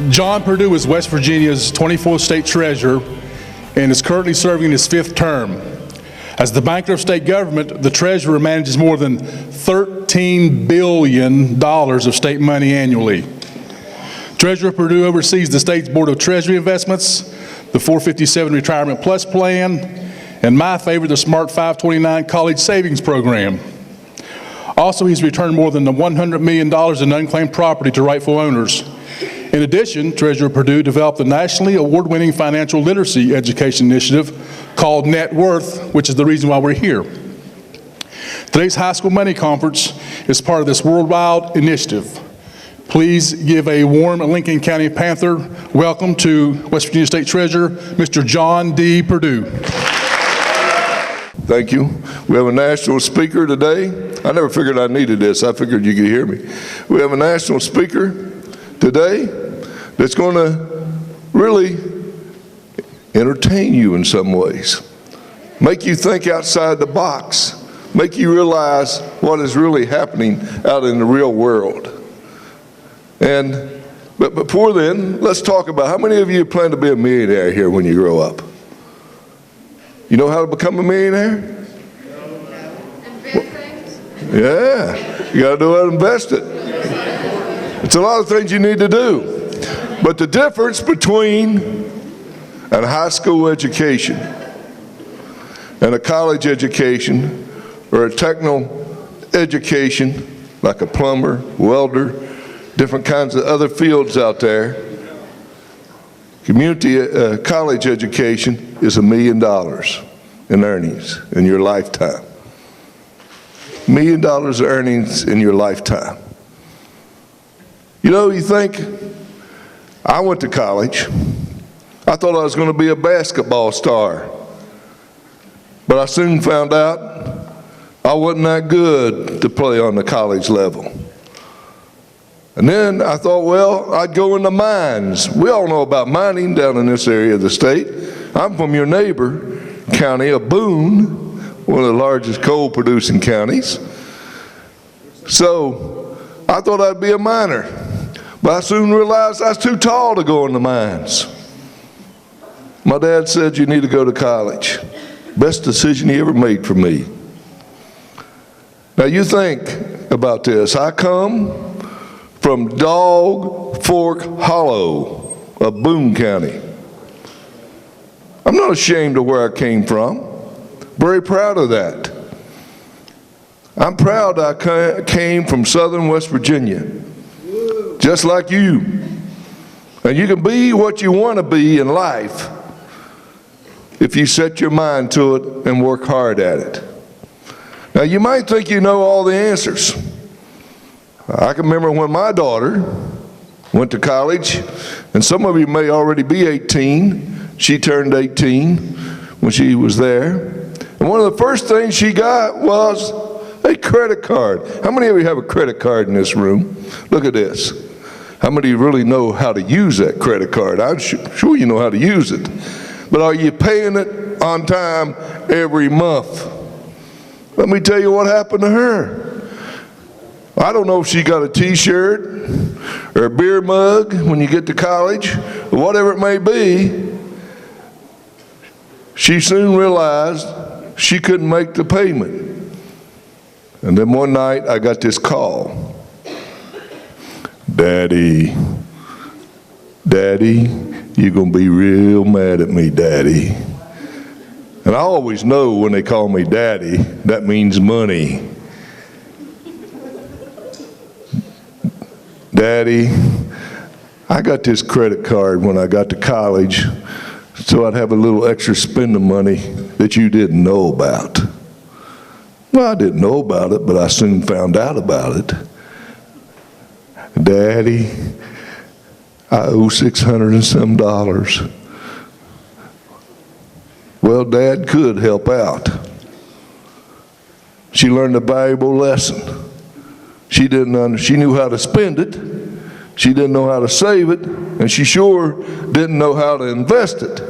John Perdue is West Virginia's 24th state treasurer and is currently serving his 5th term. As the banker of state government, the treasurer manages more than $13 billion of state money annually. Treasurer Perdue oversees the state's Board of Treasury Investments, the 457 Retirement Plus Plan, and my favorite, the Smart 529 College Savings Program. Also, he's returned more than $100 million in unclaimed property to rightful owners. In addition, Treasurer Perdue developed the nationally award-winning financial literacy education initiative called Net Worth, which is the reason why we're here. Today's High School Money Conference is part of this worldwide initiative. Please give a warm Lincoln County Panther welcome to West Virginia State Treasurer, Mr. John D. Perdue. Thank you. We have a national speaker today. I never figured I needed this. I figured you could hear me. We have a national speaker today that's going to really entertain you in some ways, make you think outside the box, make you realize what is really happening out in the real world. But before then, let's talk about how many of you plan to be a millionaire here when you grow up? You know how to become a millionaire? Yeah, you got to do it, invest it. It's a lot of things you need to do. But the difference between a high school education and a college education or a technical education like a plumber, welder, different kinds of other fields out there, community college education is $1 million in earnings in your lifetime. $1 million of earnings in your lifetime. You know, you think, I went to college. I thought I was going to be a basketball star. But I soon found out I wasn't that good to play on the college level. And then I thought, well, I'd go into mines. We all know about mining down in this area of the state. I'm from your neighbor county of Boone, one of the largest coal-producing counties. So I thought I'd be a miner. But I soon realized I was too tall to go in the mines. My dad said, you need to go to college. Best decision he ever made for me. Now you think about this. I come from Dog Fork Hollow of Boone County. I'm not ashamed of where I came from. Very proud of that. I'm proud I came from southern West Virginia. Just like you. And you can be what you want to be in life if you set your mind to it and work hard at it. Now you might think you know all the answers. I can remember when my daughter went to college, and some of you may already be 18. She turned 18 when she was there. And one of the first things she got was a credit card. How many of you have a credit card in this room? Look at this. How many of you really know how to use that credit card? I'm sure you know how to use it. But are you paying it on time every month? Let me tell you what happened to her. I don't know if she got a t-shirt or a beer mug when you get to college, or whatever it may be. She soon realized she couldn't make the payment. And then one night I got this call. Daddy, you're going to be real mad at me, Daddy. And I always know when they call me Daddy, that means money. Daddy, I got this credit card when I got to college, so I'd have a little extra spending money that you didn't know about. Well, I didn't know about it, but I soon found out about it. Daddy, I owe $600 and some. Well, Dad could help out. She learned a valuable lesson. She knew how to spend it. She didn't know how to save it, and she sure didn't know how to invest it.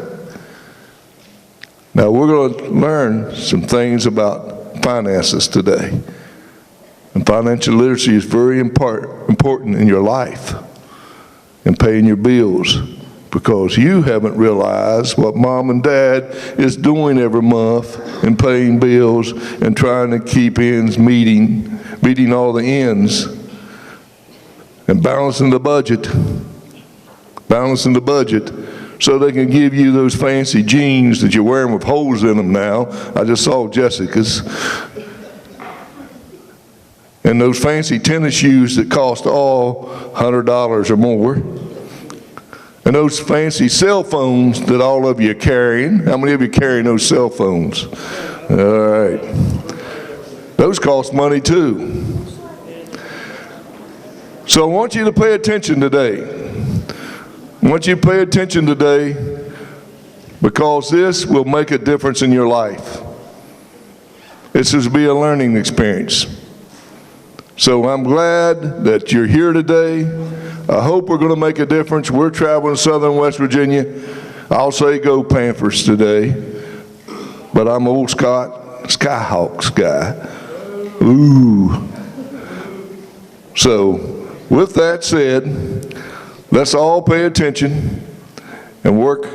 Now, we're going to learn some things about finances today. And financial literacy is very important in your life and paying your bills, because you haven't realized what mom and dad is doing every month and paying bills and trying to keep ends meeting all the ends and balancing the budget so they can give you those fancy jeans that you're wearing with holes in them now. I just saw Jessica's. And those fancy tennis shoes that cost all $100 or more. And those fancy cell phones that all of you are carrying. How many of you are carrying those cell phones? All right. Those cost money too. So I want you to pay attention today. I want you to pay attention today, because this will make a difference in your life. This is to be a learning experience. So I'm glad that you're here today. I hope we're going to make a difference. We're traveling to southern West Virginia. I'll say go Panthers today, but I'm old Skyhawks guy. Ooh. So with that said, let's all pay attention and work.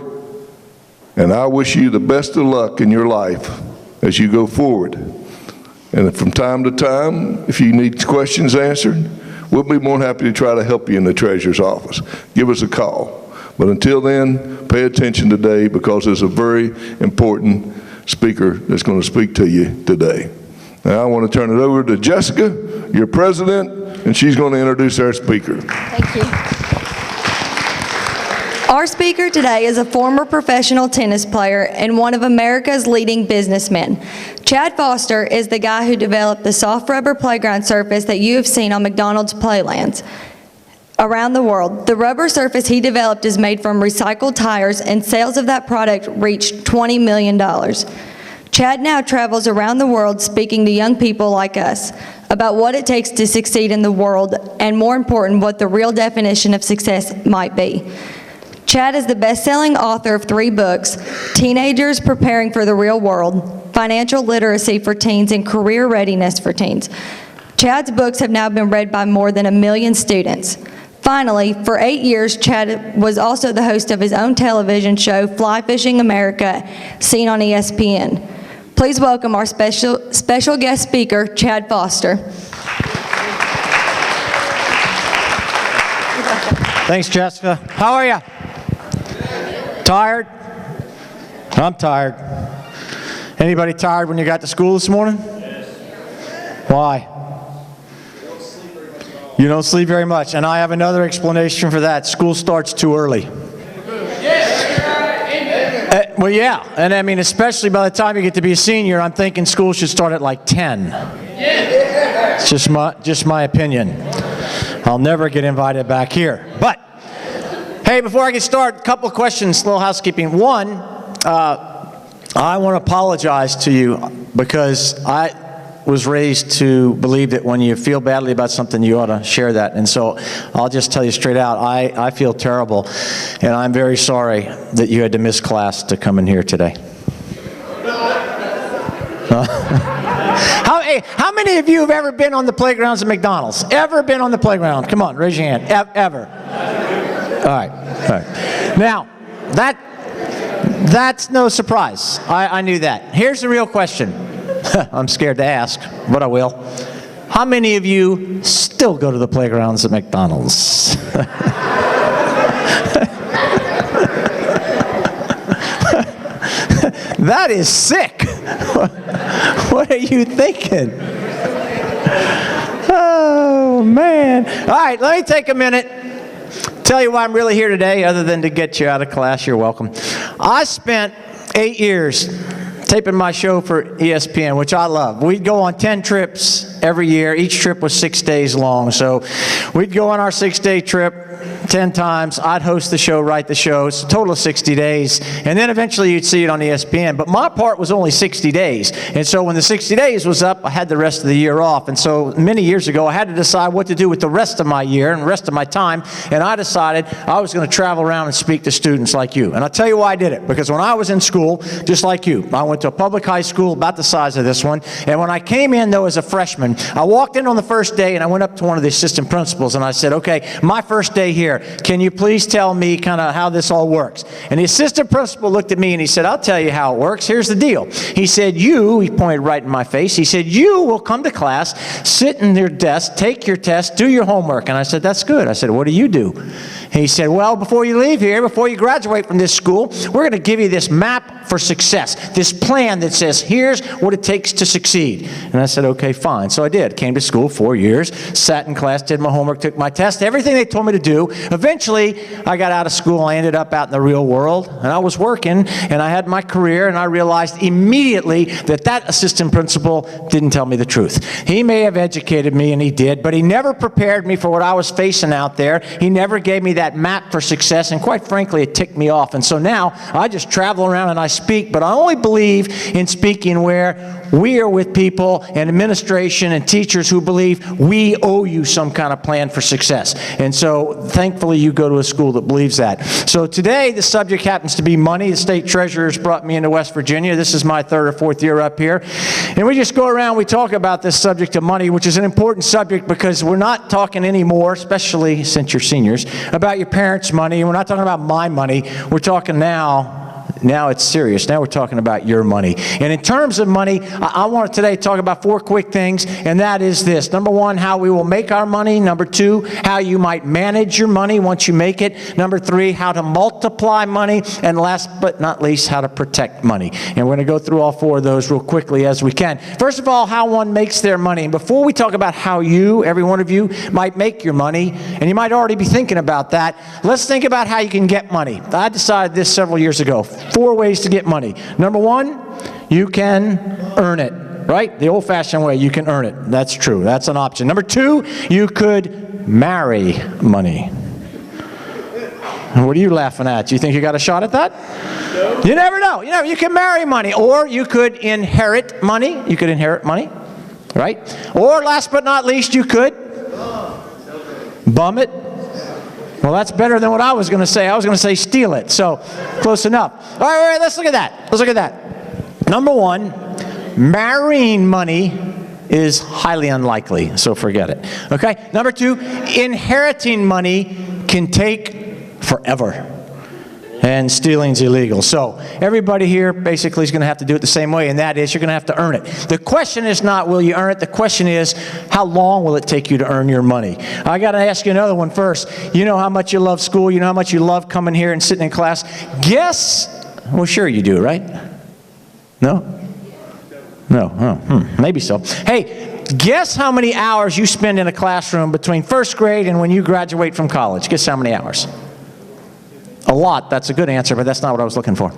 And I wish you the best of luck in your life as you go forward. And from time to time, if you need questions answered, we'll be more than happy to try to help you in the treasurer's office. Give us a call. But until then, pay attention today, because there's a very important speaker that's going to speak to you today. Now I want to turn it over to Jessica, your president, and she's going to introduce our speaker. Thank you. Our speaker today is a former professional tennis player and one of America's leading businessmen. Chad Foster is the guy who developed the soft rubber playground surface that you have seen on McDonald's playlands around the world. The rubber surface he developed is made from recycled tires, and sales of that product reached $20 million. Chad now travels around the world speaking to young people like us about what it takes to succeed in the world, and more important, what the real definition of success might be. Chad is the best-selling author of 3 books, Teenagers Preparing for the Real World, Financial Literacy for Teens, and Career Readiness for Teens. Chad's books have now been read by more than 1 million students. Finally, for 8 years, Chad was also the host of his own television show, Fly Fishing America, seen on ESPN. Please welcome our special guest speaker, Chad Foster. Thanks, Jessica. How are you? Tired? I'm tired. Anybody tired when you got to school this morning? Yes. Why? You don't sleep very much. And I have another explanation for that. School starts too early. Well, yeah. And I mean, especially by the time you get to be a senior, I'm thinking school should start at like 10. It's just my opinion. I'll never get invited back here. But hey, before I get started, a couple of questions, a little housekeeping. One, I want to apologize to you, because I was raised to believe that when you feel badly about something, you ought to share that. And so I'll just tell you straight out, I feel terrible, and I'm very sorry that you had to miss class to come in here today. How many of you have ever been on the playgrounds at McDonald's? Ever been on the playground? Come on, raise your hand. Ever. All right. Now, that's no surprise. I knew that. Here's the real question. I'm scared to ask, but I will. How many of you still go to the playgrounds at McDonald's? That is sick. What are you thinking? Oh, man. All right, let me take a minute. Tell you why I'm really here today, other than to get you out of class. You're welcome. I spent 8 years taping my show for ESPN, which I love. We'd go on 10 trips every year. Each trip was 6 days long. So we'd go on our 6-day trip 10 times. I'd host the show, write the show. It's a total of 60 days. And then eventually you'd see it on ESPN. But my part was only 60 days. And so when the 60 days was up, I had the rest of the year off. And so many years ago, I had to decide what to do with the rest of my year and the rest of my time. And I decided I was going to travel around and speak to students like you. And I'll tell you why I did it. Because when I was in school, just like you, I went to a public high school about the size of this one. And when I came in, though, as a freshman, I walked in on the first day and I went up to one of the assistant principals and I said, okay, my first day here, can you please tell me kind of how this all works? And the assistant principal looked at me and he said, I'll tell you how it works. Here's the deal. He said, he pointed right in my face. He said, you will come to class, sit in your desk, take your test, do your homework. And I said, that's good. I said, what do you do? He said, well, before you leave here, before you graduate from this school, we're going to give you this map for success, this plan that says, here's what it takes to succeed. And I said, okay, fine. So I did. Came to school 4 years, sat in class, did my homework, took my test, everything they told me to do. Eventually, I got out of school. I ended up out in the real world, and I was working, and I had my career, and I realized immediately that that assistant principal didn't tell me the truth. He may have educated me, and he did, but he never prepared me for what I was facing out there. He never gave me that map for success, and quite frankly, it ticked me off. And so now, I just travel around and I speak, but I only believe in speaking where we are with people and administration and teachers who believe we owe you some kind of plan for success. And so, thankfully, you go to a school that believes that. So today, the subject happens to be money. The state treasurer's brought me into West Virginia. This is my 3rd or 4th year up here. And we just go around, we talk about this subject of money, which is an important subject because we're not talking anymore, especially since you're seniors, about your parents' money. We're not talking about my money. We're talking now it's serious. Now we're talking about your money. And in terms of money, I want to today talk about 4 quick things, and that is this. Number 1, how we will make our money. Number 2, how you might manage your money once you make it. Number 3, how to multiply money. And last but not least, how to protect money. And we're going to go through all 4 of those real quickly as we can. First of all, how one makes their money. And before we talk about how you, every one of you, might make your money, and you might already be thinking about that, let's think about how you can get money. I decided this several years ago. 4 ways to get money. Number 1, you can earn it, right? The old-fashioned way, you can earn it. That's true. That's an option. Number 2, you could marry money. What are you laughing at? You think you got a shot at that? No. You never know. You can marry money, or you could inherit money. You could inherit money, right? Or last but not least, you could bum it. Well, that's better than what I was going to say. I was going to say steal it. So, close enough. All right, let's look at that. Let's look at that. Number 1, marrying money is highly unlikely, so forget it. Okay? Number 2, inheriting money can take forever. And stealing's illegal. So everybody here basically is going to have to do it the same way, and that is you're going to have to earn it. The question is not will you earn it, the question is how long will it take you to earn your money? I got to ask you another one first. You know how much you love school, you know how much you love coming here and sitting in class. Well, sure you do, right? No? No, maybe so. Hey, guess how many hours you spend in a classroom between first grade and when you graduate from college? Guess how many hours? A lot. That's a good answer, but that's not what I was looking for.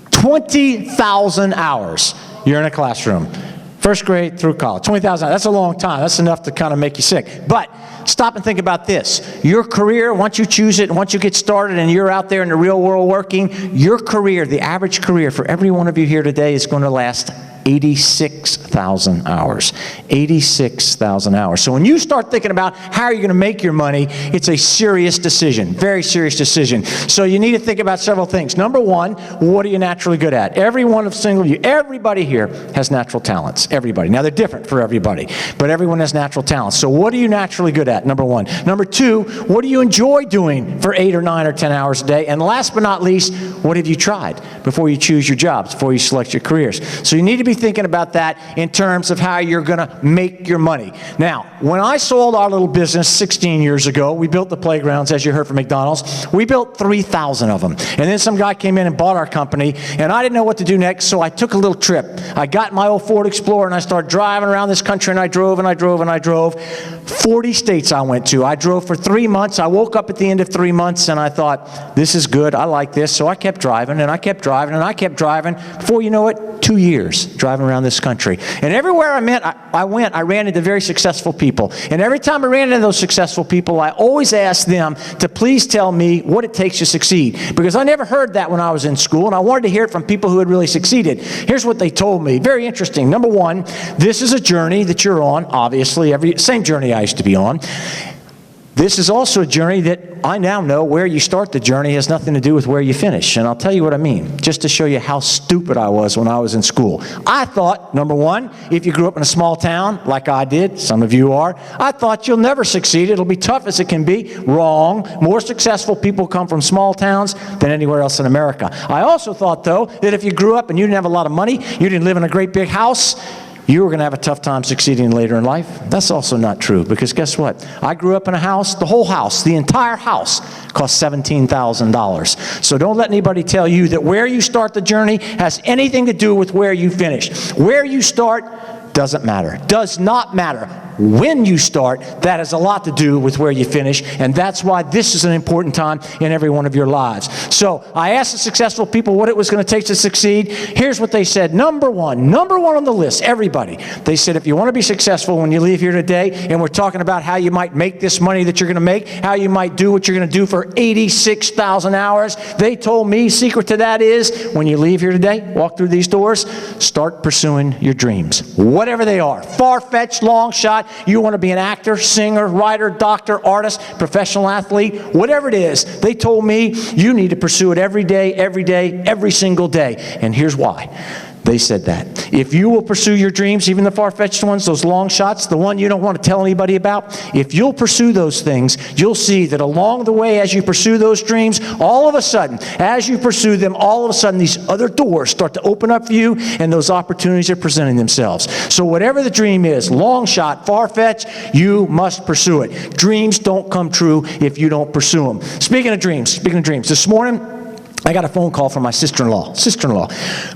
20,000 hours you're in a classroom. First grade through college. 20,000 hours. That's a long time. That's enough to kind of make you sick. But stop and think about this. Your career, once you choose it, once you get started and you're out there in the real world working, your career, the average career for every one of you here today is going to last 86,000 hours. 86,000 hours. So when you start thinking about how you're going to make your money, it's a serious decision, very serious decision. So you need to think about several things. Number 1, what are you naturally good at? Every one of single you, everybody here has natural talents. Everybody. Now they're different for everybody, but everyone has natural talents. So what are you naturally good at? Number 1. Number 2, what do you enjoy doing for 8 or 9 or 10 hours a day? And last but not least, what have you tried before you choose your jobs, before you select your careers? So you need to be thinking about that in terms of how you're going to make your money. Now, when I sold our little business 16 years ago, we built the playgrounds, as you heard from McDonald's. We built 3,000 of them. And then some guy came in and bought our company, and I didn't know what to do next, so I took a little trip. I got in my old Ford Explorer, and I started driving around this country, and I drove, and I drove, and I drove. 40 states I went to. I drove for 3 months. I woke up at the end of 3 months, and I thought, this is good. I like this. So I kept driving, and I kept driving, and I kept driving. Before you know it, 2 years driving around this country. And everywhere I went, I ran into very successful people. And every time I ran into those successful people, I always asked them to please tell me what it takes to succeed. Because I never heard that when I was in school, and I wanted to hear it from people who had really succeeded. Here's what they told me. Very interesting. Number one, this is a journey that you're on, obviously, same journey I used to be on. This is also a journey that I now know where you start the journey has nothing to do with where you finish. And I'll tell you what I mean, just to show you how stupid I was when I was in school. I thought, number one, if you grew up in a small town, like I did, some of you are, I thought you'll never succeed. It'll be tough as it can be. Wrong. More successful people come from small towns than anywhere else in America. I also thought, though, that if you grew up and you didn't have a lot of money, you didn't live in a great big house, you were going to have a tough time succeeding later in life. That's also not true, because guess what? I grew up in a house, the whole house, the entire house cost $17,000. So don't let anybody tell you that where you start the journey has anything to do with where you finish. Where you start doesn't matter. Does not matter. When you start, that has a lot to do with where you finish, and that's why this is an important time in every one of your lives. So I asked the successful people what it was going to take to succeed. Here's what they said. Number one on the list, everybody. They said, if you want to be successful when you leave here today, and we're talking about how you might make this money that you're going to make, how you might do what you're going to do for 86,000 hours, they told me, secret to that is, when you leave here today, walk through these doors, start pursuing your dreams, whatever they are. Far-fetched, long shot. You want to be an actor, singer, writer, doctor, artist, professional athlete, whatever it is. They told me you need to pursue it every day, every single day. And here's why. They said that. If you will pursue your dreams, even the far-fetched ones, those long shots, the one you don't want to tell anybody about, if you'll pursue those things, you'll see that along the way as you pursue those dreams, all of a sudden, as you pursue them, all of a sudden these other doors start to open up for you and those opportunities are presenting themselves. So whatever the dream is, long shot, far-fetched, you must pursue it. Dreams don't come true if you don't pursue them. Speaking of dreams, this morning, I got a phone call from my sister-in-law.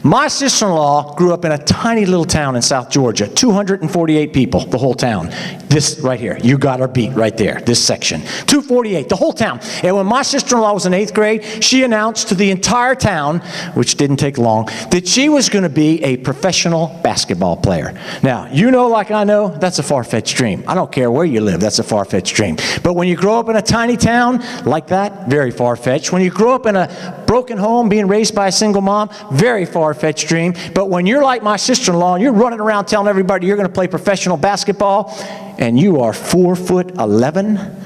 My sister-in-law grew up in a tiny little town in South Georgia, 248 people, the whole town. This right here, you got her beat right there, this section. 248, the whole town. And when my sister-in-law was in 8th grade, she announced to the entire town, which didn't take long, that she was going to be a professional basketball player. Now, you know like I know, that's a far-fetched dream. I don't care where you live, that's a far-fetched dream. But when you grow up in a tiny town like that, very far-fetched. When you grow up in a broken home, being raised by a single mom, very far-fetched dream. But when you're like my sister-in-law and you're running around telling everybody you're going to play professional basketball and you are 4'11",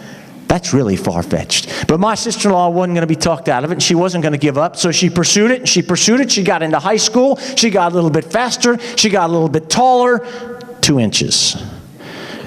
that's really far-fetched. But my sister-in-law wasn't going to be talked out of it, and she wasn't going to give up, so she pursued it, and she pursued it. She got into high school. She got a little bit faster. She got a little bit taller, 2 inches.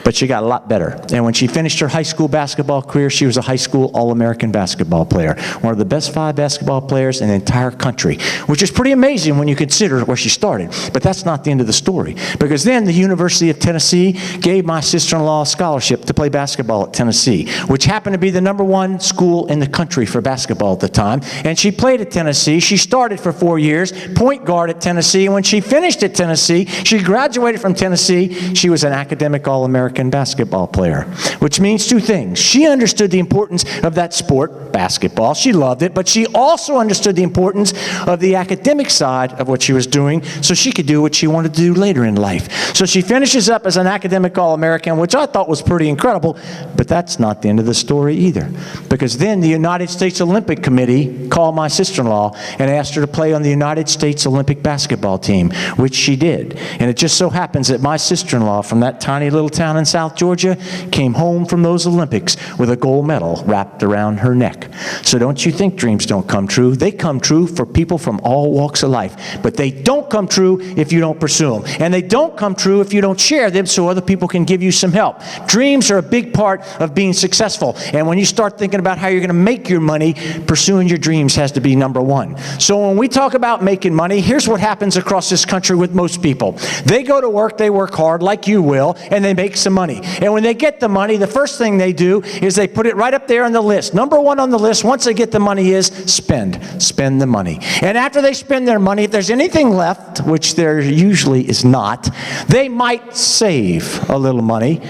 But she got a lot better. And when she finished her high school basketball career, she was a high school All-American basketball player. One of the best 5 basketball players in the entire country, which is pretty amazing when you consider where she started. But that's not the end of the story. Because then the University of Tennessee gave my sister-in-law a scholarship to play basketball at Tennessee, which happened to be the #1 school in the country for basketball at the time. And she played at Tennessee. She started for 4 years, point guard at Tennessee. And when she finished at Tennessee, she graduated from Tennessee. She was an academic All-American basketball player, which means 2 things. She understood the importance of that sport, basketball. She loved it, but she also understood the importance of the academic side of what she was doing so she could do what she wanted to do later in life. So she finishes up as an academic All-American, which I thought was pretty incredible, but that's not the end of the story either. Because then the United States Olympic Committee called my sister-in-law and asked her to play on the United States Olympic basketball team, which she did. And it just so happens that my sister-in-law from that tiny little town in South Georgia came home from those Olympics with a gold medal wrapped around her neck. So don't you think dreams don't come true? They come true for people from all walks of life. But they don't come true if you don't pursue them. And they don't come true if you don't share them so other people can give you some help. Dreams are a big part of being successful. And when you start thinking about how you're going to make your money, pursuing your dreams has to be #1. So when we talk about making money, here's what happens across this country with most people. They go to work, they work hard like you will, and they make some money. And when they get the money, the first thing they do is they put it right up there on the list. #1 on the list, once they get the money, is spend. Spend the money. And after they spend their money, if there's anything left, which there usually is not, they might save a little money.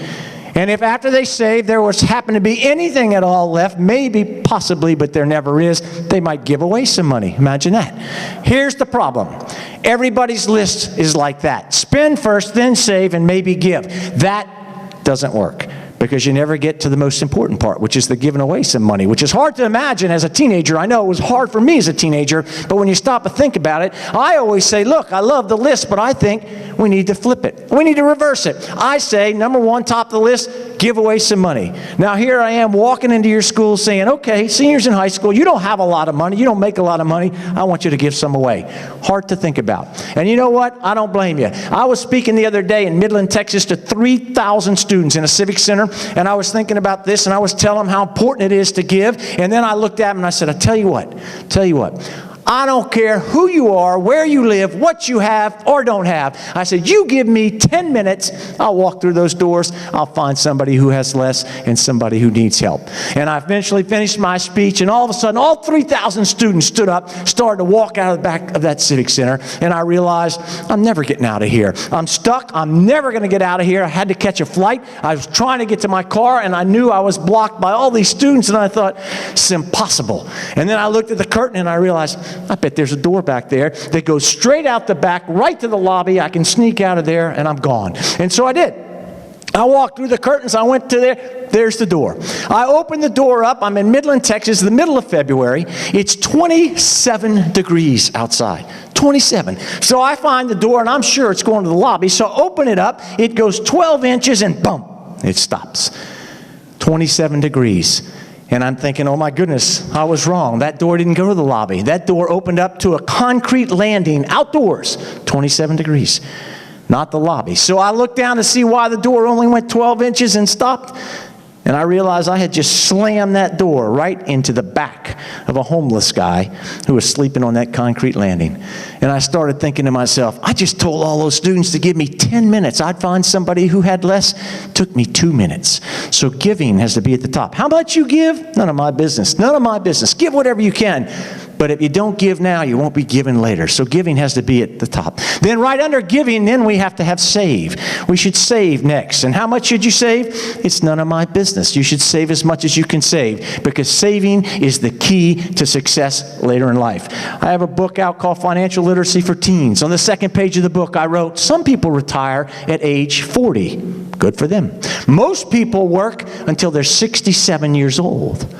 And if after they save there was happen to be anything at all left, maybe, possibly, but there never is, they might give away some money. Imagine that. Here's the problem. Everybody's list is like that. Spend first, then save, and maybe give. That doesn't work, because you never get to the most important part, which is the giving away some money, which is hard to imagine as a teenager. I know it was hard for me as a teenager, but when you stop and think about it, I always say, look, I love the list, but I think we need to flip it. We need to reverse it. I say, number one, top of the list, give away some money. Now here I am walking into your school saying, okay, seniors in high school, you don't have a lot of money, you don't make a lot of money, I want you to give some away. Hard to think about. And you know what? I don't blame you. I was speaking the other day in Midland, Texas to 3,000 students in a civic center, and I was thinking about this, and I was telling them how important it is to give, and then I looked at them and I said, I tell you what, I don't care who you are, where you live, what you have or don't have. I said, you give me 10 minutes, I'll walk through those doors, I'll find somebody who has less and somebody who needs help. And I eventually finished my speech, and all of a sudden, all 3,000 students stood up, started to walk out of the back of that civic center, and I realized, I'm never getting out of here. I'm stuck, I'm never going to get out of here. I had to catch a flight. I was trying to get to my car, and I knew I was blocked by all these students, and I thought, it's impossible. And then I looked at the curtain, and I realized, I bet there's a door back there that goes straight out the back, right to the lobby. I can sneak out of there, and I'm gone. And so I did. I walked through the curtains. I went to there. There's the door. I opened the door up. I'm in Midland, Texas, the middle of February. It's 27 degrees outside. 27. So I find the door, and I'm sure it's going to the lobby. So I open it up. It goes 12 inches, and boom, it stops. 27 degrees. And I'm thinking, oh my goodness, I was wrong. That door didn't go to the lobby. That door opened up to a concrete landing outdoors, 27 degrees, not the lobby. So I looked down to see why the door only went 12 inches and stopped. And I realized I had just slammed that door right into the back of a homeless guy who was sleeping on that concrete landing. And I started thinking to myself, I just told all those students to give me 10 minutes. I'd find somebody who had less. It took me 2 minutes. So giving has to be at the top. How much you give? None of my business. None of my business. Give whatever you can. But if you don't give now, you won't be given later. So giving has to be at the top. Then right under giving, then we have to have save. We should save next. And how much should you save? It's none of my business. You should save as much as you can save, because saving is the key to success later in life. I have a book out called Financial Literacy for Teens. On the second page of the book, I wrote, some people retire at age 40. Good for them. Most people work until they're 67 years old.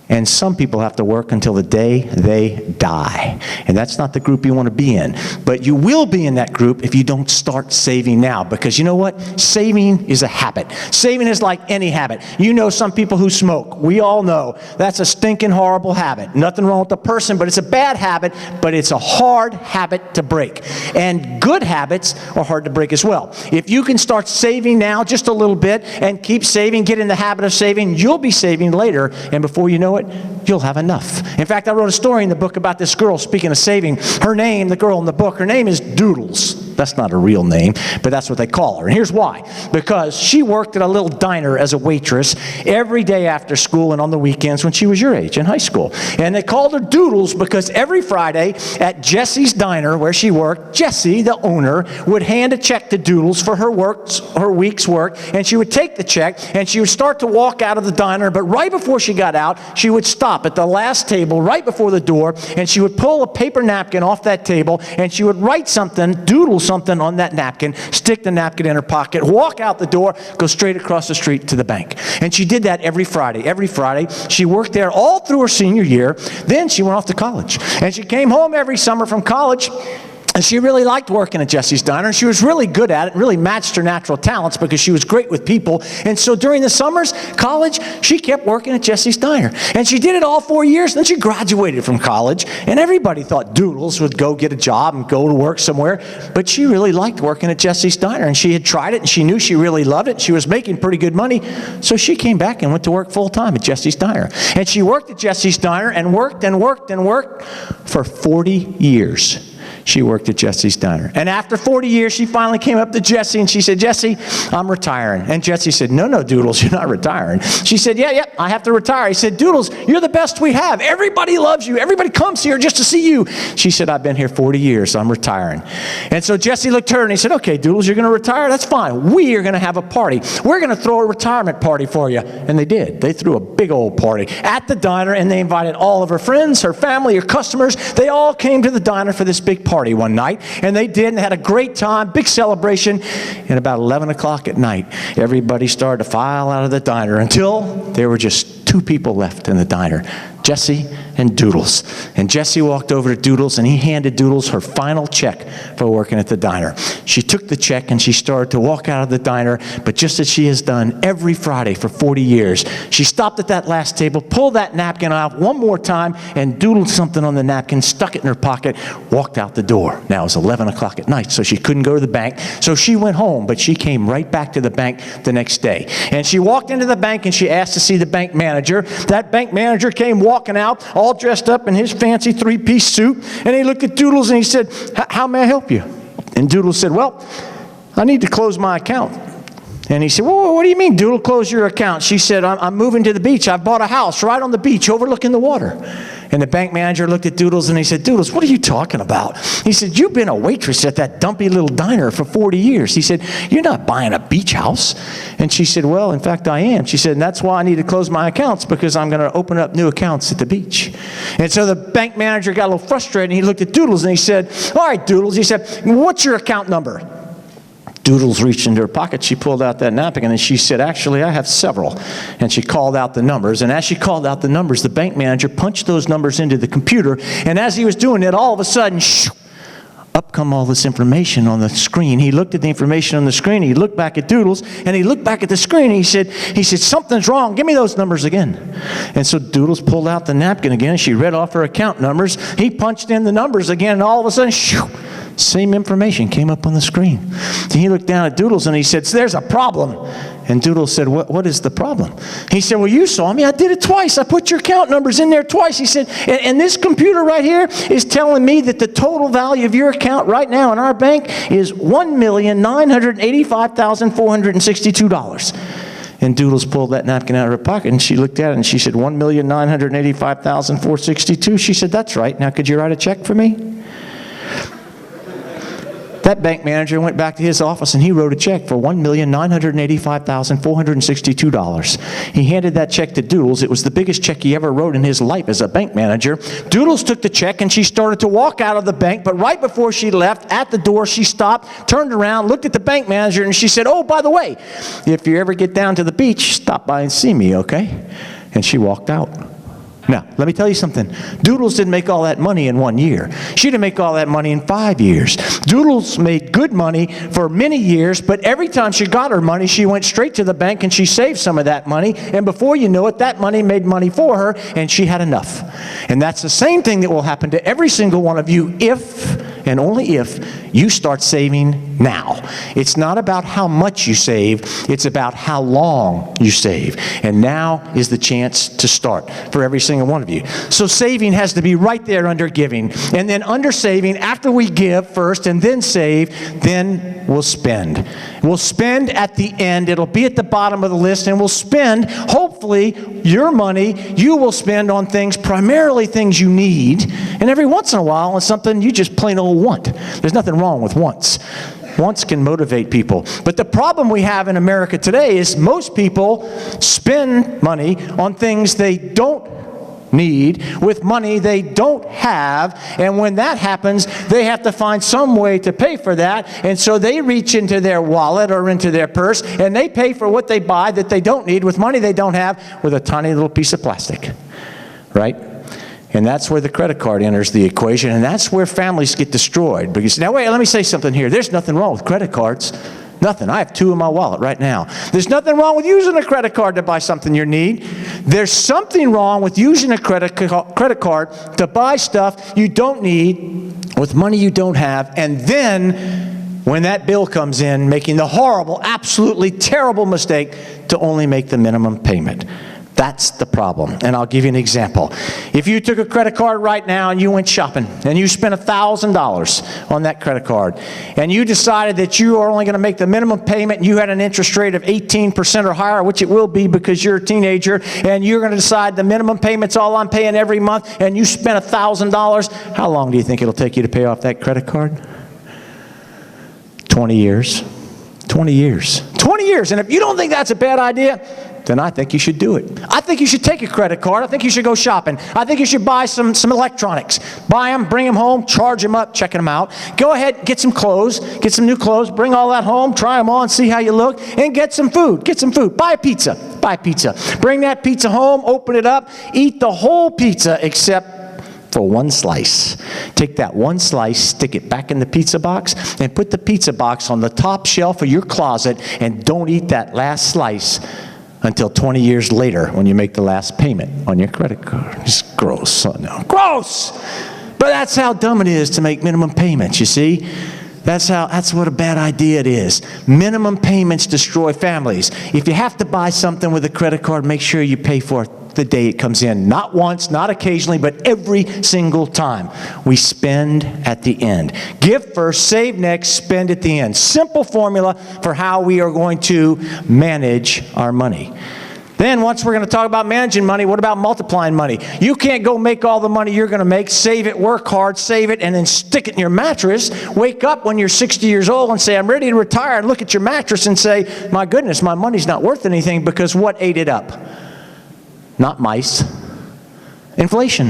And some people have to work until the day they die. And that's not the group you want to be in. But you will be in that group if you don't start saving now. Because you know what? Saving is a habit. Saving is like any habit. You know some people who smoke. We all know that's a stinking horrible habit. Nothing wrong with the person, but it's a bad habit, but it's a hard habit to break. And good habits are hard to break as well. If you can start saving now just a little bit and keep saving, get in the habit of saving, you'll be saving later. And before you know it, you'll have enough. In fact, I wrote a story in the book about this girl, speaking of saving. Her name, the girl in the book, her name is Doodles. That's not a real name, but that's what they call her. And here's why. Because she worked at a little diner as a waitress every day after school and on the weekends when she was your age in high school. And they called her Doodles because every Friday at Jessie's Diner where she worked, Jessie, the owner, would hand a check to Doodles for her week's work, and she would take the check and she would start to walk out of the diner, but right before she got out, she would stop at the last table right before the door, and she would pull a paper napkin off that table, and she would write something, doodle something on that napkin, stick the napkin in her pocket, walk out the door, go straight across the street to the bank. And she did that every Friday. Every Friday. She worked there all through her senior year. Then she went off to college. And she came home every summer from college. And she really liked working at Jessie's Diner. She was really good at it, really matched her natural talents because she was great with people. And so during the summers, college, she kept working at Jessie's Diner. And she did it all 4 years. Then she graduated from college. And everybody thought Doodles would go get a job and go to work somewhere. But she really liked working at Jessie's Diner. And she had tried it, and she knew she really loved it. She was making pretty good money. So she came back and went to work full-time at Jessie's Diner. And she worked at Jessie's Diner and worked and worked and worked for 40 years. She worked at Jessie's Diner. And after 40 years, she finally came up to Jessie and she said, Jessie, I'm retiring. And Jessie said, no, Doodles, you're not retiring. She said, yeah, I have to retire. He said, Doodles, you're the best we have. Everybody loves you. Everybody comes here just to see you. She said, I've been here 40 years, so I'm retiring. And so Jessie looked at her and he said, okay, Doodles, you're going to retire? That's fine. We are going to have a party. We're going to throw a retirement party for you. And they did. They threw a big old party at the diner, and they invited all of her friends, her family, her customers. They all came to the diner for this big big party one night, and they did, and they had a great time, big celebration. And about 11 o'clock at night, everybody started to file out of the diner until there were just two people left in the diner, Jessie and Doodles. And Jessie walked over to Doodles, and he handed Doodles her final check for working at the diner. She took the check, and she started to walk out of the diner, but just as she has done every Friday for 40 years, she stopped at that last table, pulled that napkin out one more time, and doodled something on the napkin, stuck it in her pocket, walked out the door. Now, it was 11 o'clock at night, so she couldn't go to the bank, so she went home, but she came right back to the bank the next day. And she walked into the bank, and she asked to see the bank manager. That bank manager came walking out, all dressed up in his fancy three-piece suit, and he looked at Doodles and he said, "How may I help you?" And Doodles said, "Well, I need to close my account." And he said, "Well, what do you mean, Doodle, close your account?" She said, I'm moving to the beach. I've bought a house right on the beach overlooking the water." And the bank manager looked at Doodles and he said, "Doodles, what are you talking about?" He said, "You've been a waitress at that dumpy little diner for 40 years. He said, "You're not buying a beach house." And she said, "Well, in fact, I am." She said, "And that's why I need to close my accounts, because I'm going to open up new accounts at the beach." And so the bank manager got a little frustrated, and he looked at Doodles and he said, "All right, Doodles," he said, "what's your account number?" Doodles reached into her pocket. She pulled out that napkin, and she said, "Actually, I have several." And she called out the numbers. And as she called out the numbers, the bank manager punched those numbers into the computer. And as he was doing it, all of a sudden, up come all this information on the screen. He looked at the information on the screen. He looked back at Doodles, and he looked back at the screen. And he said, "Something's wrong. Give me those numbers again." And so Doodles pulled out the napkin again. She read off her account numbers. He punched in the numbers again, and all of a sudden, same information came up on the screen. And he looked down at Doodles and he said, "There's a problem." And Doodles said, What is the problem?" He said, "Well, you saw me. I did it twice. I put your account numbers in there twice." He said, and this computer right here is telling me that the total value of your account right now in our bank is $1,985,462. And Doodles pulled that napkin out of her pocket, and she looked at it, and she said, $1,985,462. She said, "That's right. Now, could you write a check for me?" That bank manager went back to his office, and he wrote a check for $1,985,462. He handed that check to Doodles. It was the biggest check he ever wrote in his life as a bank manager. Doodles took the check, and she started to walk out of the bank, but right before she left, at the door, she stopped, turned around, looked at the bank manager, and she said, "Oh, by the way, if you ever get down to the beach, stop by and see me, okay?" And she walked out. Now, let me tell you something. Doodles didn't make all that money in 1 year. She didn't make all that money in 5 years. Doodles made good money for many years, but every time she got her money, she went straight to the bank and she saved some of that money. And before you know it, that money made money for her, and she had enough. And that's the same thing that will happen to every single one of you if, and only if, you start saving now. It's not about how much you save, it's about how long you save. And now is the chance to start for every single one of you. So saving has to be right there under giving. And then under saving, after we give first and then save, then we'll spend. We'll spend at the end. It'll be at the bottom of the list, and we'll spend, hopefully, your money you will spend on things, primarily things you need, and every once in a while on something you just plain old want. There's nothing wrong with wants. Wants can motivate people. But the problem we have in America today is most people spend money on things they don't need with money they don't have, and when that happens, they have to find some way to pay for that, and so they reach into their wallet or into their purse, and they pay for what they buy that they don't need with money they don't have with a tiny little piece of plastic, right? And that's where the credit card enters the equation, and that's where families get destroyed. Because now wait, let me say something here. There's nothing wrong with credit cards. Nothing. I have 2 in my wallet right now. There's nothing wrong with using a credit card to buy something you need. There's something wrong with using a credit card to buy stuff you don't need with money you don't have, and then when that bill comes in, making the horrible, absolutely terrible mistake to only make the minimum payment. That's the problem. And I'll give you an example. If you took a credit card right now and you went shopping and you spent $1,000 on that credit card, and you decided that you are only going to make the minimum payment, and you had an interest rate of 18% or higher, which it will be because you're a teenager, and you're going to decide the minimum payment's all I'm paying every month, and you spent $1,000, how long do you think it'll take you to pay off that credit card? 20 years. 20 years. 20 years. And if you don't think that's a bad idea, then I think you should do it. I think you should take a credit card. I think you should go shopping. I think you should buy some electronics. Buy them, bring them home, charge them up, checking them out. Go ahead, get some clothes, get some new clothes, bring all that home, try them on, see how you look, and get some food. Get some food. Buy a pizza. Buy a pizza. Bring that pizza home, open it up, eat the whole pizza except for one slice. Take that one slice, stick it back in the pizza box, and put the pizza box on the top shelf of your closet, and don't eat that last slice until 20 years later when you make the last payment on your credit card. It's gross. Oh, no. Gross! But that's how dumb it is to make minimum payments, you see? That's what a bad idea it is. Minimum payments destroy families. If you have to buy something with a credit card, make sure you pay for it the day it comes in. Not once, not occasionally, but every single time. We spend at the end. Give first, save next, spend at the end. Simple formula for how we are going to manage our money. Then once we're going to talk about managing money, what about multiplying money? You can't go make all the money you're going to make, save it, work hard, save it, and then stick it in your mattress. Wake up when you're 60 years old and say, I'm ready to retire, and look at your mattress and say, my goodness, my money's not worth anything, because what ate it up? Not mice. Inflation.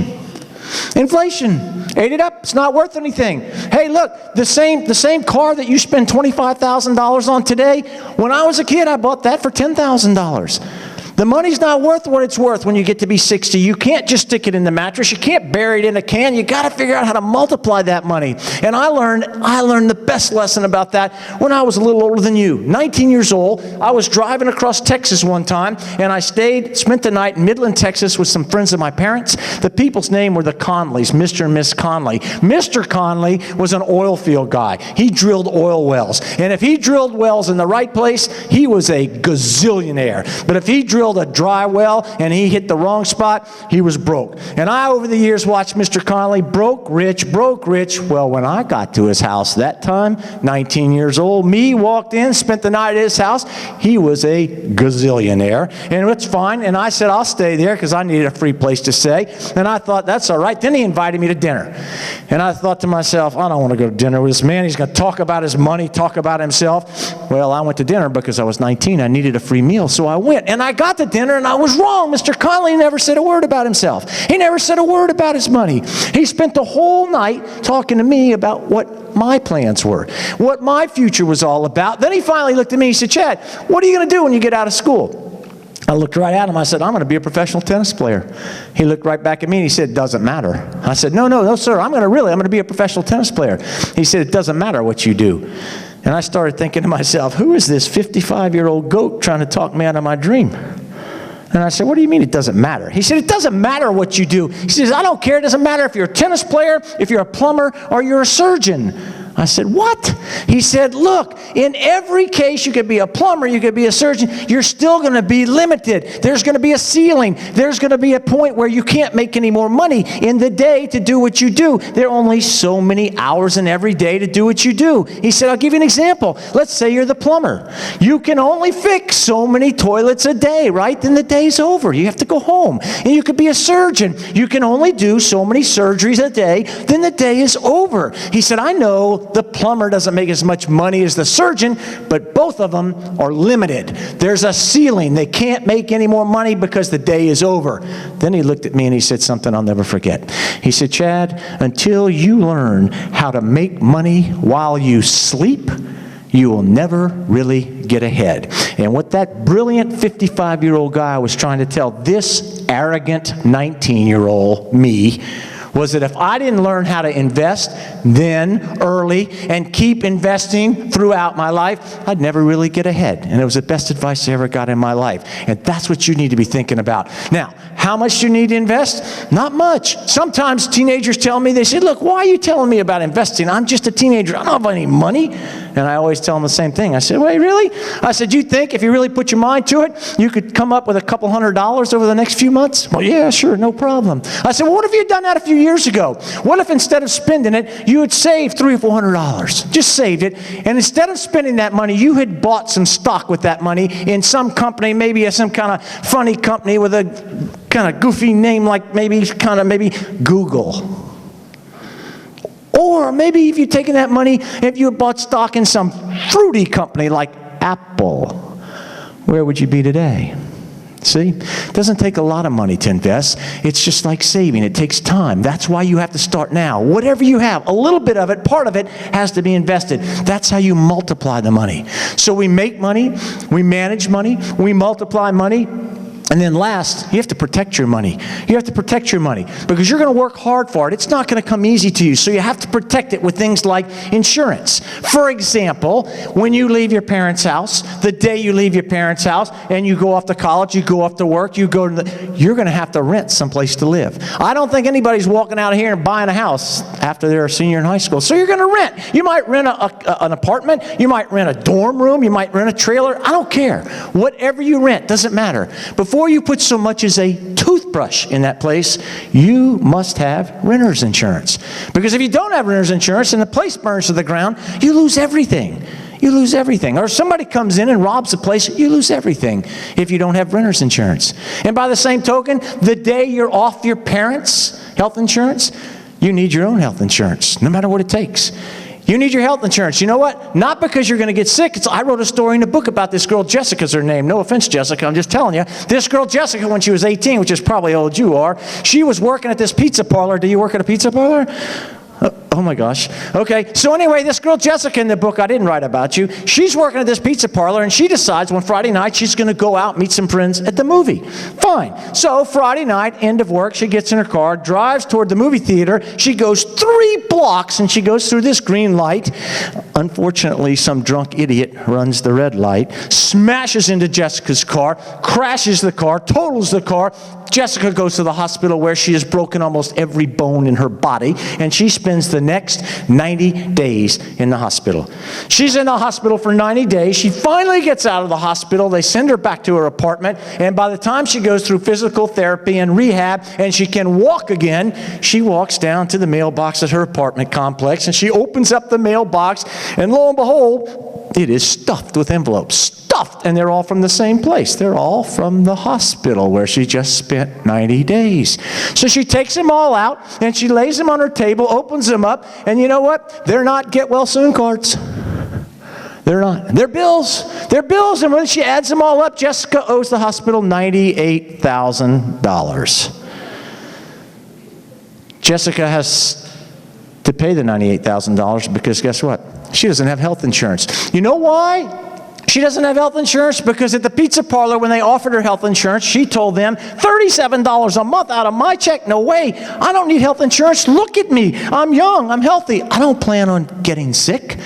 Inflation ate it up. It's not worth anything. Hey, look, the same car that you spend $25,000 on today, when I was a kid, I bought that for $10,000. The money's not worth what it's worth when you get to be 60. You can't just stick it in the mattress. You can't bury it in a can. You got to figure out how to multiply that money. And I learned the best lesson about that when I was a little older than you. 19 years old, I was driving across Texas one time, and I spent the night in Midland, Texas with some friends of my parents. The people's name were the Conleys, Mr. and Miss Conley. Mr. Conley was an oil field guy. He drilled oil wells. And if he drilled wells in the right place, he was a gazillionaire. But if he drilled a dry well and he hit the wrong spot, he was broke. And I, over the years, watched Mr. Conley broke rich. Well, when I got to his house that time, 19 years old, me walked in, spent the night at his house. He was a gazillionaire. And it's fine. And I said, I'll stay there because I needed a free place to stay. And I thought, that's all right. Then he invited me to dinner. And I thought to myself, I don't want to go to dinner with this man. He's going to talk about his money, talk about himself. Well, I went to dinner because I was 19. I needed a free meal. So I went. And I got to dinner, and I was wrong. Mr. Conley never said a word about himself. He never said a word about his money. He spent the whole night talking to me about what my plans were, what my future was all about. Then he finally looked at me. He said, Chad, what are you going to do when you get out of school? I looked right at him. I said, I'm going to be a professional tennis player. He looked right back at me, and he said, doesn't matter. I said, no, sir. I'm going to be a professional tennis player. He said, it doesn't matter what you do. And I started thinking to myself, who is this 55-year-old goat trying to talk me out of my dream? And I said, what do you mean it doesn't matter? He said, it doesn't matter what you do. He says, I don't care. It doesn't matter if you're a tennis player, if you're a plumber, or you're a surgeon. I said, what? He said, look, in every case, you could be a plumber, you could be a surgeon, you're still going to be limited. There's going to be a ceiling. There's going to be a point where you can't make any more money in the day to do what you do. There are only so many hours in every day to do what you do. He said, I'll give you an example. Let's say you're the plumber. You can only fix so many toilets a day, right? Then the day's over. You have to go home. And you could be a surgeon. You can only do so many surgeries a day. Then the day is over. He said, I know the plumber doesn't make as much money as the surgeon, but both of them are limited. There's a ceiling. They can't make any more money because the day is over. Then he looked at me and he said something I'll never forget. He said, Chad, until you learn how to make money while you sleep, you will never really get ahead. And what that brilliant 55-year-old guy was trying to tell this arrogant 19-year-old me was that if I didn't learn how to invest then, early, and keep investing throughout my life, I'd never really get ahead. And it was the best advice I ever got in my life. And that's what you need to be thinking about. Now, how much do you need to invest? Not much. Sometimes teenagers tell me, they say, look, why are you telling me about investing? I'm just a teenager. I don't have any money. And I always tell them the same thing. I said, wait, really? I said, you think if you really put your mind to it, you could come up with a couple $100s over the next few months? Well, yeah, sure, no problem. I said, well, what if you had done that a few years ago? What if instead of spending it, you had saved $300 or $400? Just saved it. And instead of spending that money, you had bought some stock with that money in some company, maybe some kind of funny company with a kind of goofy name like maybe Google. Or maybe if you'd taken that money, if you had bought stock in some fruity company like Apple, where would you be today? See? It doesn't take a lot of money to invest. It's just like saving. It takes time. That's why you have to start now. Whatever you have, a little bit of it, part of it has to be invested. That's how you multiply the money. So we make money, we manage money, we multiply money. And then last, you have to protect your money. You have to protect your money because you're going to work hard for it. It's not going to come easy to you. So you have to protect it with things like insurance. For example, when you leave your parents' house, the day you leave your parents' house and you go off to college, you go off to work, you're going to have to rent someplace to live. I don't think anybody's walking out of here and buying a house after they're a senior in high school. So you're going to rent. You might rent an apartment. You might rent a dorm room. You might rent a trailer. I don't care. Whatever you rent doesn't matter. Before you put so much as a toothbrush in that place, you must have renter's insurance. Because if you don't have renter's insurance and the place burns to the ground, you lose everything. You lose everything. Or if somebody comes in and robs the place, you lose everything if you don't have renter's insurance. And by the same token, the day you're off your parents' health insurance, you need your own health insurance, no matter what it takes. You need your health insurance. You know what? Not because you're going to get sick. I wrote a story in a book about this girl, Jessica's her name. No offense, Jessica, I'm just telling you. This girl, Jessica, when she was 18, which is probably how old you are, she was working at this pizza parlor. Do you work at a pizza parlor? Oh my gosh. Okay, so anyway, this girl Jessica in the book, I didn't write about you, she's working at this pizza parlor and she decides one Friday night she's going to go out and meet some friends at the movie. Fine. So Friday night, end of work, she gets in her car, drives toward the movie theater. She goes 3 blocks and she goes through this green light. Unfortunately, some drunk idiot runs the red light, smashes into Jessica's car, crashes the car, totals the car. Jessica goes to the hospital where she has broken almost every bone in her body, and she spends the next 90 days in the hospital. She's in the hospital for 90 days. She finally gets out of the hospital. They send her back to her apartment, and by the time she goes through physical therapy and rehab and she can walk again, she walks down to the mailbox at her apartment complex, and she opens up the mailbox, and lo and behold, it is stuffed with envelopes. Stuffed, and they're all from the same place. They're all from the hospital where she just spent 90 days. So she takes them all out, and she lays them on her table, opens them up, and you know what? They're not get-well-soon cards. They're not. They're bills. They're bills, and when she adds them all up, Jessica owes the hospital $98,000. Jessica has to pay the $98,000 because guess what? She doesn't have health insurance. You know why? She doesn't have health insurance because at the pizza parlor, when they offered her health insurance, she told them, $37 a month out of my check? No way. I don't need health insurance. Look at me. I'm young. I'm healthy. I don't plan on getting sick.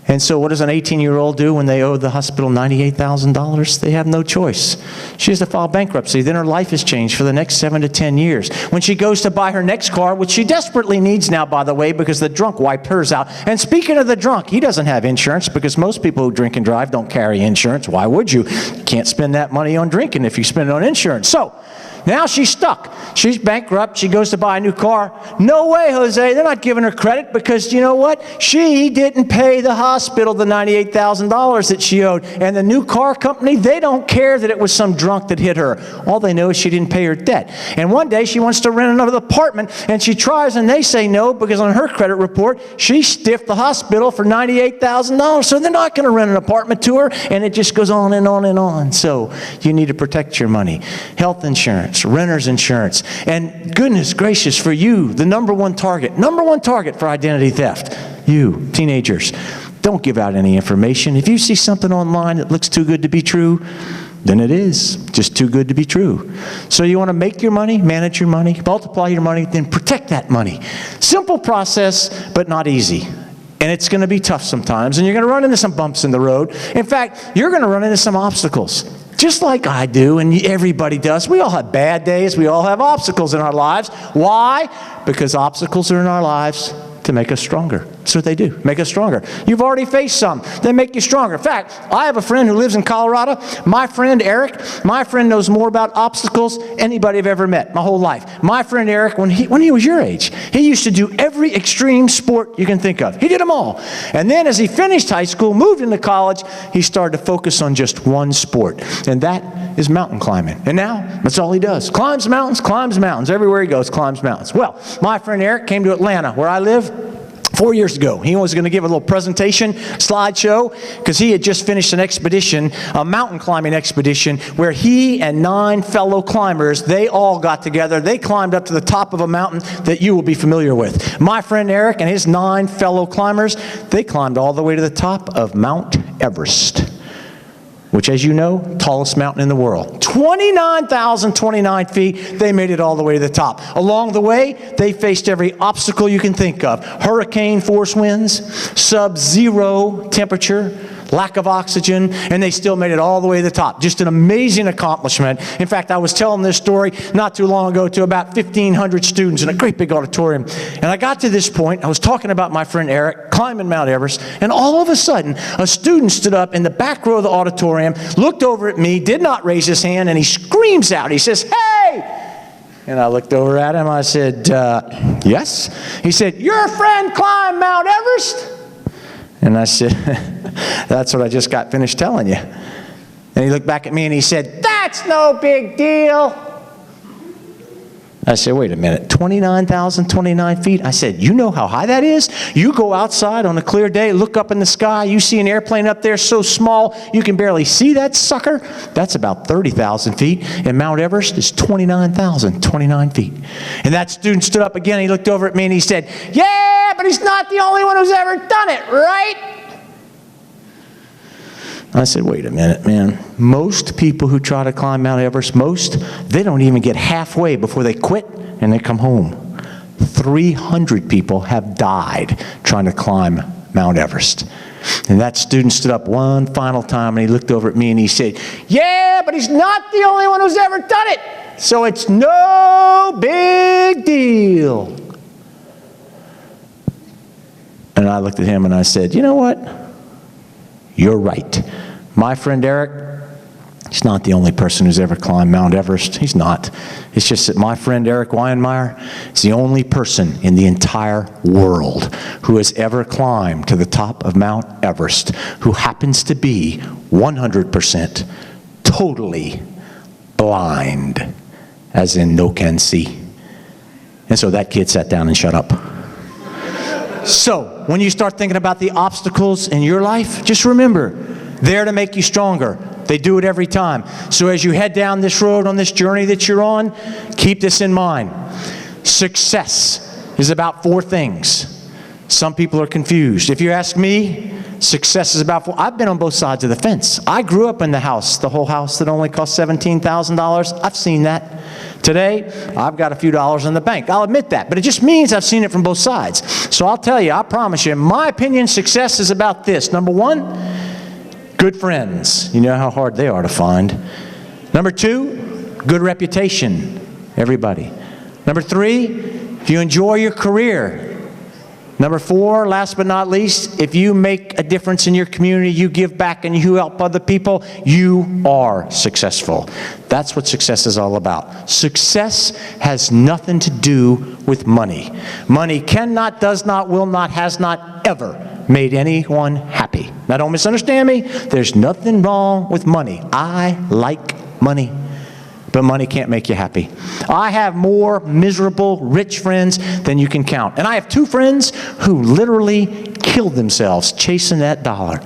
And so what does an 18-year-old do when they owe the hospital $98,000? They have no choice. She has to file bankruptcy. Then her life is changed for the next 7 to 10 years. When she goes to buy her next car, which she desperately needs now, by the way, because the drunk wiped hers out. And speaking of the drunk, he doesn't have insurance because most people who drink and drive don't carry insurance. Why would you? You can't spend that money on drinking if you spend it on insurance. So now she's stuck. She's bankrupt. She goes to buy a new car. No way, Jose. They're not giving her credit because you know what? She didn't pay the hospital the $98,000 that she owed. And the new car company, they don't care that it was some drunk that hit her. All they know is she didn't pay her debt. And one day she wants to rent another apartment and she tries and they say no because on her credit report, she stiffed the hospital for $98,000. So they're not going to rent an apartment to her, and it just goes on and on and on. So you need to protect your money. Health insurance, renter's insurance, and goodness gracious for you, the number one target for identity theft, you, teenagers. Don't give out any information. If you see something online that looks too good to be true, then it is just too good to be true. So you want to make your money, manage your money, multiply your money, then protect that money. Simple process, but not easy. And it's going to be tough sometimes, and you're going to run into some bumps in the road. In fact, you're going to run into some obstacles. Just like I do, and everybody does. We all have bad days. We all have obstacles in our lives. Why? Because obstacles are in our lives to make us stronger. That's what they do, make us stronger. You've already faced some. They make you stronger. In fact, I have a friend who lives in Colorado. My friend Eric, my friend knows more about obstacles than anybody I've ever met my whole life. My friend Eric, when he was your age, he used to do every extreme sport you can think of. He did them all. And then as he finished high school, moved into college, he started to focus on just one sport. And that is mountain climbing. And now, that's all he does. Climbs mountains. Everywhere he goes, climbs mountains. Well, my friend Eric came to Atlanta, where I live, 4 years ago. He was going to give a little presentation, slideshow, because he had just finished an expedition, a mountain climbing expedition, where he and 9 fellow climbers, they all got together. They climbed up to the top of a mountain that you will be familiar with. My friend Eric and his 9 fellow climbers, they climbed all the way to the top of Mount Everest, which, as you know, tallest mountain in the world. 29,029 feet, they made it all the way to the top. Along the way, they faced every obstacle you can think of. Hurricane force winds, sub-zero temperature, lack of oxygen, and they still made it all the way to the top. Just an amazing accomplishment. In fact, I was telling this story not too long ago to about 1,500 students in a great big auditorium. And I got to this point, I was talking about my friend Eric climbing Mount Everest, and all of a sudden, a student stood up in the back row of the auditorium, looked over at me, did not raise his hand, and he screams out. He says, "Hey!" And I looked over at him, I said, "Yes?" He said, "Your friend climbed Mount Everest?" And I said, "That's what I just got finished telling you." And he looked back at me and he said, "That's no big deal." I said, "Wait a minute, 29,029 feet?" I said, "You know how high that is? You go outside on a clear day, look up in the sky, you see an airplane up there so small you can barely see that sucker? That's about 30,000 feet, and Mount Everest is 29,029 feet. And that student stood up again, he looked over at me and he said, "Yeah, but he's not the only one who's ever done it, right?" I said, "Wait a minute, man. Most people who try to climb Mount Everest, they don't even get halfway before they quit and they come home. 300 people have died trying to climb Mount Everest." And that student stood up one final time and he looked over at me and he said, "Yeah, but he's not the only one who's ever done it. So it's no big deal." And I looked at him and I said, "You know what? You're right. My friend Eric, he's not the only person who's ever climbed Mount Everest. He's not. It's just that my friend Eric Weinmeier is the only person in the entire world who has ever climbed to the top of Mount Everest who happens to be 100% totally blind, as in no can see." And so that kid sat down and shut up. So, when you start thinking about the obstacles in your life, just remember, they're to make you stronger. They do it every time. So as you head down this road on this journey that you're on, keep this in mind. Success is about 4 things. Some people are confused. If you ask me, success is about 4. I've been on both sides of the fence. I grew up in the whole house that only cost $17,000. I've seen that. Today, I've got a few dollars in the bank. I'll admit that. But it just means I've seen it from both sides. So I'll tell you, I promise you, in my opinion, success is about this. Number 1, good friends. You know how hard they are to find. Number 2, good reputation. Everybody. Number 3, if you enjoy your career. Number 4, last but not least, if you make a difference in your community, you give back and you help other people, you are successful. That's what success is all about. Success has nothing to do with money. Money cannot, does not, will not, has not ever made anyone happy. Now don't misunderstand me. There's nothing wrong with money. I like money. But money can't make you happy. I have more miserable, rich friends than you can count. And I have 2 friends who literally killed themselves chasing that dollar.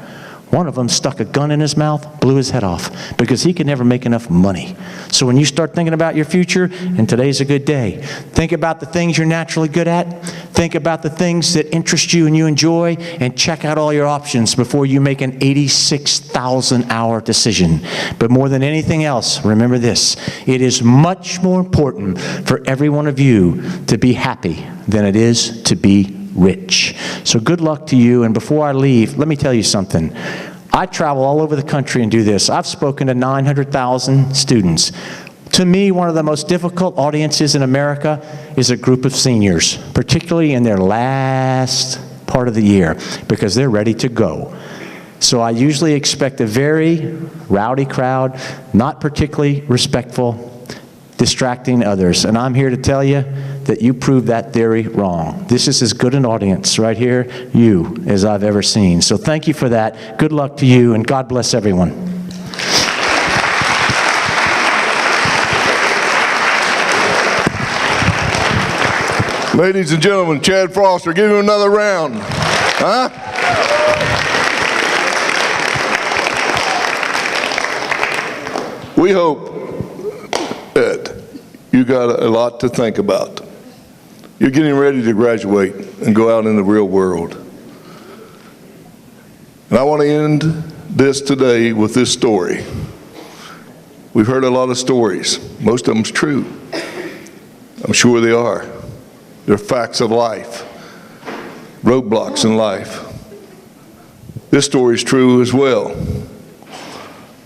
One of them stuck a gun in his mouth, blew his head off, because he could never make enough money. So when you start thinking about your future, and today's a good day, think about the things you're naturally good at, think about the things that interest you and you enjoy, and check out all your options before you make an 86,000-hour decision. But more than anything else, remember this: it is much more important for every one of you to be happy than it is to be rich. So good luck to you. And before I leave, let me tell you something. I travel all over the country and do this. I've spoken to 900,000 students. To me, one of the most difficult audiences in America is a group of seniors, particularly in their last part of the year, because they're ready to go. So I usually expect a very rowdy crowd, not particularly respectful, distracting others. And I'm here to tell you that you proved that theory wrong. This is as good an audience right here, you, as I've ever seen. So thank you for that. Good luck to you, and God bless everyone. Ladies and gentlemen, Chad Foster, give him another round. Huh? We hope that you got a lot to think about. You're getting ready to graduate and go out in the real world. And I want to end this today with this story. We've heard a lot of stories. Most of them's true. I'm sure they are. They're facts of life, roadblocks in life. This story is true as well.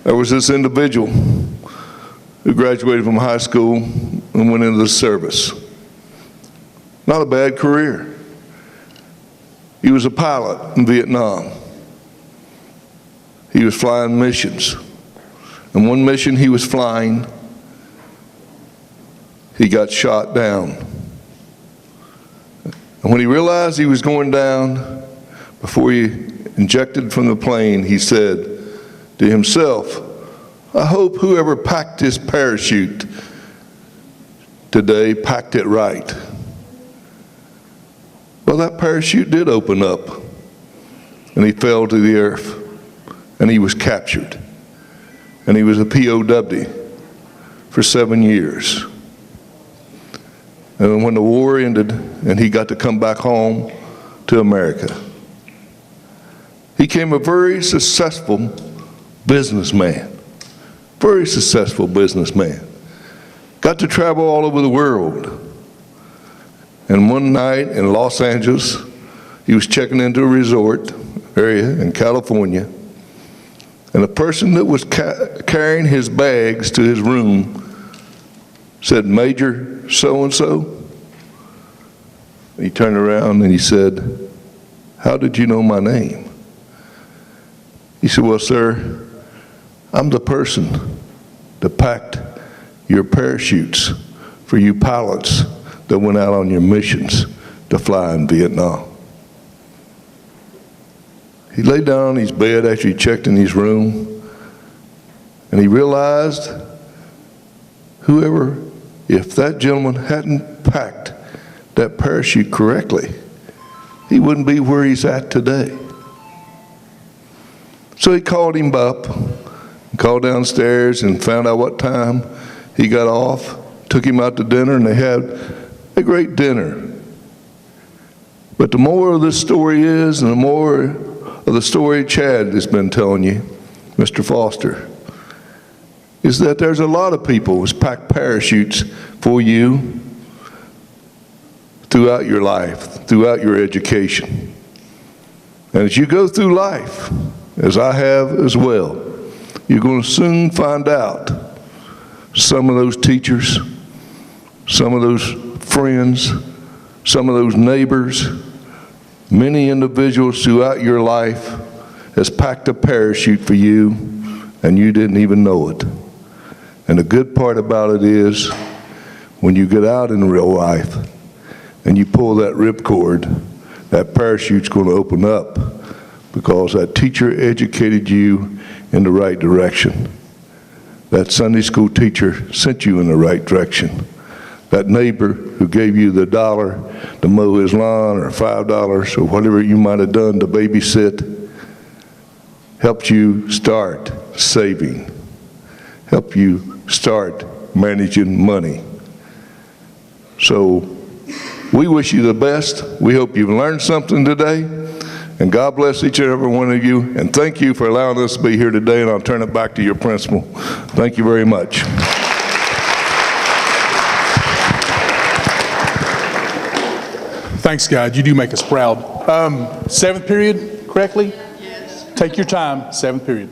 There was this individual who graduated from high school and went into the service. Not a bad career. He was a pilot in Vietnam. He was flying missions. And one mission he was flying, he got shot down. And when he realized he was going down, before he ejected from the plane, he said to himself, I hope whoever packed his parachute today packed it right. Well, that parachute did open up, and he fell to the earth, and he was captured. And he was a POW for 7 years. And when the war ended and he got to come back home to America, he became a very successful businessman. Very successful businessman. Got to travel all over the world. And one night in Los Angeles, he was checking into a resort area in California, and the person that was carrying his bags to his room said, Major so-and-so. He turned around and he said, how did you know my name? He said, well, sir, I'm the person that packed your parachutes for you pilots that went out on your missions to fly in Vietnam. He laid down on his bed after he checked in his room, and he realized if that gentleman hadn't packed that parachute correctly, he wouldn't be where he's at today. So he called him up, called downstairs and found out what time he got off, took him out to dinner, and they had a great dinner. But the more of this story is, and the more of the story Chad has been telling you, Mr. Foster, is that there's a lot of people who's packed parachutes for you throughout your life, throughout your education. And as you go through life, as I have as well, you're going to soon find out some of those teachers, some of those friends, some of those neighbors, many individuals throughout your life has packed a parachute for you and you didn't even know it. And the good part about it is when you get out in real life and you pull that ripcord, that parachute's going to open up because that teacher educated you in the right direction. That Sunday school teacher sent you in the right direction. That neighbor who gave you the $1 to mow his lawn, or $5 or whatever you might have done to babysit, helped you start saving, helped you start managing money. So we wish you the best. We hope you've learned something today. And God bless each and every one of you. And thank you for allowing us to be here today. And I'll turn it back to your principal. Thank you very much. Thanks, God. You do make us proud. Seventh period, correctly? Yes. Take your time. Seventh period.